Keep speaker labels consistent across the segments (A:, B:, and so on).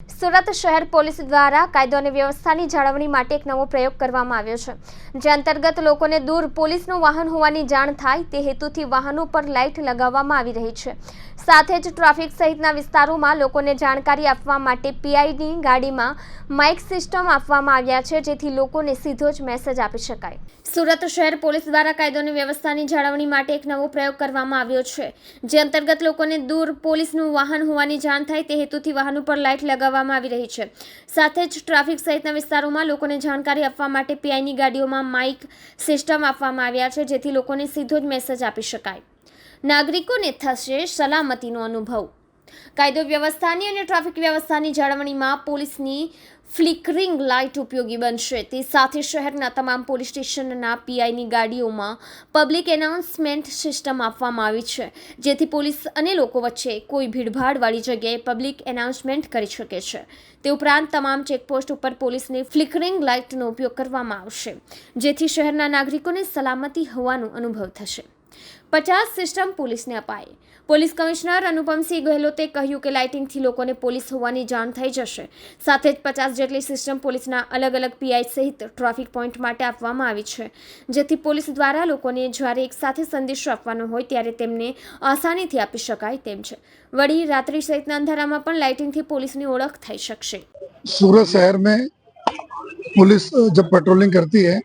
A: સુરત શહેર પોલીસ દ્વારા કાયદો અને વ્યવસ્થાની જાળવણી માટે એક નવો પ્રયોગ કરવામાં આવ્યો છે, જે અંતર્ગત લોકોને દૂર પોલીસનું વાહન હોવાની જાણ થાય તે હેતુથી વાહનો પર લાઇટ લગાવવામાં આવી રહી છે। સાથે જ ટ્રાફિક સહિતના વિસ્તારોમાં લોકોને જાણકારી આપવા માટે પીઆઈની ગાડીમાં માઇક સિસ્ટમ આપવામાં આવ્યા છે, જેથી લોકોને સીધો જ મેસેજ આપી શકાય। સુરત શહેર પોલીસ દ્વારા કાયદો અને વ્યવસ્થાની જાળવણી માટે એક નવો પ્રયોગ કરવામાં આવ્યો છે, જે અંતર્ગત લોકોને દૂર પોલીસનું વાહન હોવાની જાણ થાય તે હેતુથી વાહનો પર લાઇટ લગાવવામાં આવી રહી છે। સાથે જ ટ્રાફિક સહિતના વિસ્તારોમાં લોકોને જાણકારી આપવા માટે પીઆઈની ગાડીઓમાં માઇક સિસ્ટમ આપવામાં આવ્યા છે, જેથી લોકોને સીધો જ મેસેજ આપી શકાય। નાગરિકોને થશે સલામતીનો અનુભવ। કાયદો વ્યવસ્થાની અને ટ્રાફિક વ્યવસ્થાની જાળવણીમાં પોલીસની ફ્લિકરિંગ લાઇટ ઉપયોગી બનશે। તે સાથે શહેરના તમામ પોલીસ સ્ટેશનના પીઆઈની ગાડીઓમાં પબ્લિક એનાઉન્સમેન્ટ સિસ્ટમ આપવામાં આવી છે, જેથી પોલીસ અને લોકો વચ્ચે કોઈ ભીડભાડવાળી જગ્યાએ પબ્લિક એનાઉન્સમેન્ટ કરી શકે છે। તે ઉપરાંત તમામ ચેકપોસ્ટ ઉપર પોલીસની ફ્લિકરિંગ લાઇટનો ઉપયોગ કરવામાં આવશે, જેથી શહેરના નાગરિકોને સલામતી હોવાનો અનુભવ થશે। 50 સિસ્ટમ પોલીસને અપાઈ। પોલીસ કમિશનર અનુપમસિંહ ગહેલોતે કહ્યું કે લાઇટિંગથી લોકોને પોલીસ હોવાની જાણ થઈ જશે। સાથે જ 50 જેટલી સિસ્ટમ પોલીસના અલગ અલગ પીઆઈ સહિત ટ્રાફિક પોઈન્ટ માટે આપવામાં આવી છે, જેથી પોલીસ દ્વારા લોકોને જ્યારે એક સાથે સંદેશો આપવાનો હોય ત્યારે તેમને આસાનીથી આપી શકાય તેમ છે। વળી રાત્રિ સહિતના અંધારામાં પણ લાઇટિંગથી પોલીસની ઓળખ થઈ શકશે।
B: सूरत शहर में पुलिस जब पेट्रोलिंग करती है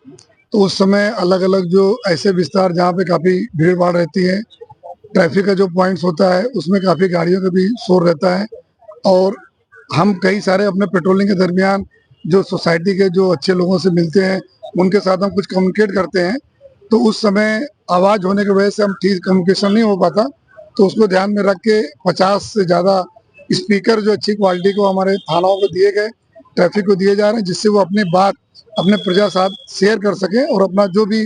B: तो उस समय अलग अलग जो ऐसे विस्तार जहाँ पे काफ़ी भीड़ भाड़ रहती है, ट्रैफिक का जो पॉइंट्स होता है उसमें काफ़ी गाड़ियों का भी शोर रहता है। और हम कई सारे अपने पेट्रोलिंग के दरमियान जो सोसाइटी के जो अच्छे लोगों से मिलते हैं, उनके साथ हम कुछ कम्युनिकेट करते हैं, तो उस समय आवाज़ होने की वजह से हम ठीक कम्युनिकेशन नहीं हो पाता। तो उसको ध्यान में रख के 50 से ज़्यादा स्पीकर जो अच्छी क्वालिटी को हमारे थानाओं को दिए गए, ट्रैफिक को दिए जा रहे हैं, जिससे वो अपनी बात अपने प्रजा साथ शेयर कर सके और अपना जो भी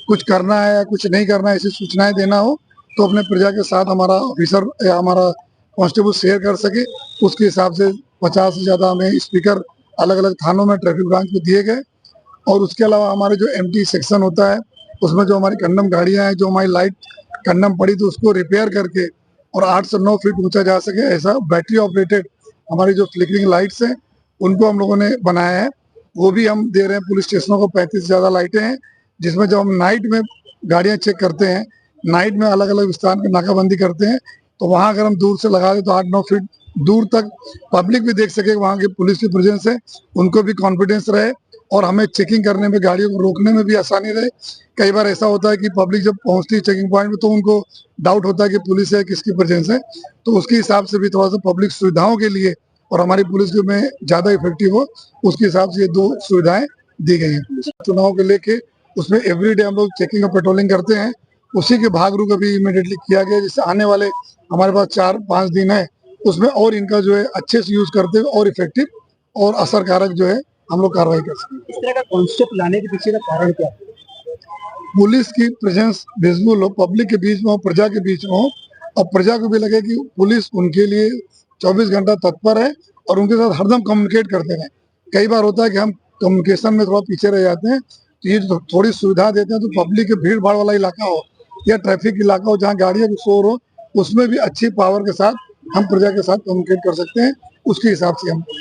B: कुछ करना है या कुछ नहीं करना है, ऐसी सूचनाएं देना हो तो अपने प्रजा के साथ हमारा ऑफिसर या हमारा कांस्टेबल शेयर कर सके। उसके हिसाब से 50 से ज़्यादा हमें स्पीकर अलग अलग थानों में ट्रैफिक ब्रांच में दिए गए। और उसके अलावा हमारे जो एमटी सेक्शन होता है उसमें जो हमारी कंडम गाड़ियाँ हैं, जो हमारी लाइट कंडम पड़ी तो उसको रिपेयर करके और 8 से 9 फीट ऊंचा जा सके ऐसा बैटरी ऑपरेटेड हमारी जो फ्लिकरिंग लाइट्स हैं उनको हम लोगों ने बनाया है। वो भी हम दे रहे हैं पुलिस स्टेशनों को। 35 से ज़्यादा लाइटें हैं, जिसमें जब हम नाइट में गाड़ियाँ चेक करते हैं, नाइट में अलग अलग विस्तार की नाकाबंदी करते हैं, तो वहाँ अगर हम दूर से लगा दें तो 8-9 फीट दूर तक पब्लिक भी देख सके वहाँ की पुलिस की प्रेजेंस है, उनको भी कॉन्फिडेंस रहे और हमें चेकिंग करने में, गाड़ियों को रोकने में भी आसानी रहे। कई बार ऐसा होता है कि पब्लिक जब पहुंचती है चेकिंग पॉइंट में तो उनको डाउट होता है कि पुलिस है, किसकी प्रेजेंस है, तो उसके हिसाब से भी थोड़ा सा पब्लिक सुविधाओं के लिए और हमारी पुलिस में ज़्यादा इफेक्टिव हो, उसके हिसाब से ये 2 सुविधाएं दी गई हैं। पुलिस चुनाव को लेके उसमें एवरीडे हम लोग चेकिंग और पेट्रोलिंग करते हैं, उसी के भागरूप अभी इमीडिएटली किया गया, जिससे आने वाले हमारे पास 4-5 दिन है उसमें और इनका जो है अच्छे से यूज करते हुए और इफेक्टिव और असरकारक जो है हम लोग कार्रवाई कर सकते हैं।
C: इस तरह का कॉन्सेप्ट लाने के पीछे का कारण क्या है?
B: पुलिस की प्रेजेंस विजिबल हो, पब्लिक के बीच में हो, प्रजा के बीच में हो, और प्रजा को भी लगे कि पुलिस उनके लिए 24 घंटा तत्पर है और उनके साथ हरदम कम्युनिकेट करते रहे। कई बार होता है कि हम कम्युनिकेशन में थोड़ा पीछे रह जाते हैं, तो ये थोड़ी सुविधा देते हैं तो पब्लिक के भीड़ भाड़ वाला इलाका हो या ट्रैफिक इलाका हो जहाँ गाड़ियों की शोर हो, उसमें भी अच्छी पावर के साथ हम प्रजा के साथ कम्युनिकेट कर सकते हैं। उसके हिसाब से हम